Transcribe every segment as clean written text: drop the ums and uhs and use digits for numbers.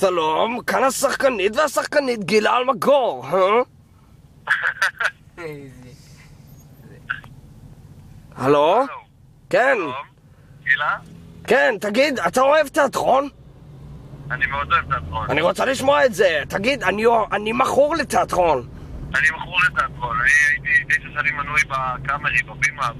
שלום, כאן השחקנית והשחקנית גילה אלמגור, הלו? כן. גילה? כן, תגיד, אתה אוהב תיאטרון? אני מאוד אוהב תיאטרון. אני רוצה לשמוע את זה. תגיד, אני מכור לתיאטרון. אני מכור לתיאטרון. אני הייתי 9 שנים מנוי בקאמרי, בבימה.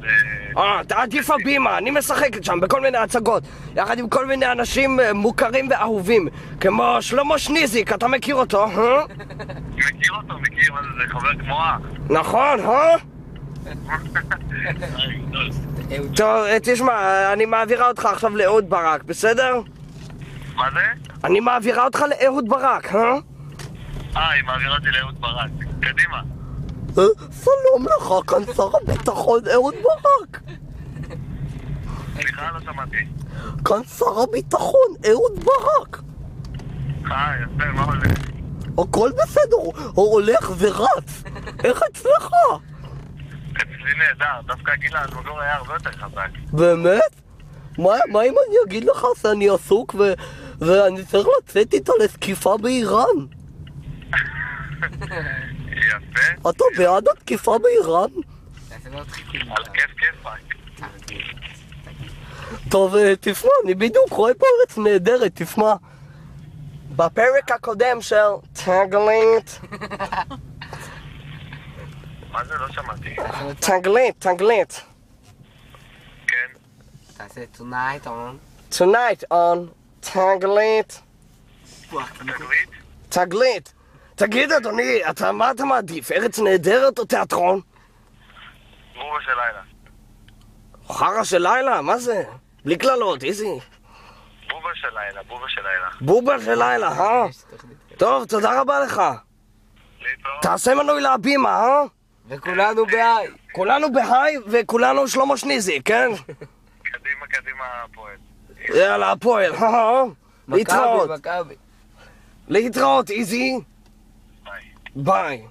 עדיף הבימה, אני משחקת שם בכל מיני הצגות יחד עם כל מיני אנשים מוכרים ואהובים כמו שלמה שניזיק, אתה מכיר אותו, מכיר אותו, מכיר, מה זה חבר כמו אח. נכון, טוב, תשמע, אני מעבירה אותך עכשיו לאהוד ברק, בסדר? מה זה? אני מעבירה אותך לאהוד ברק, היא מעבירה אותי לאהוד ברק. קדימה. שלום לך, כאן שר הביטחון אהוד ברק. סליחה, לא שמעתי. כאן שר הביטחון אהוד ברק. יפה, מה הולך? הכל בסדר, הוא הולך ורץ. איך אצלך? אצלי נהדר, דווקא גילה אלמגור היה הרבה יותר חזק. באמת? מה אם אני אגיד לך שאני עסוק ואני צריך לצאת איתה לתקיפה באיראן? יפה. אתה בעד התקיפה באיראן? על כיף רק. טוב, תשמע, אני בדיוק רואה פה ארץ נהדרת, תשמע. בפרק הקודם של תגלית. מה זה? לא שמעתי. תגלית. כן. תעשה tonight on. Tonight on תגלית. תגלית? תגלית. תגיד אדוני, מה אתה מעדיף? ארץ נהדרת או תיאטרון? בובה של לילה. חרא של לילה? מה זה? בלי כללות, איזי. בובה של לילה, בובה של לילה. בובה של לילה, טוב, תודה רבה לך. להתראות. תעשה מנוי להבימה, וכולנו בהיי. כולנו בהיי וכולנו שלמה שניזי, כן? קדימה הפועל. יאללה, הפועל, להתראות. מכבי. להתראות, איזי. ביי. ביי.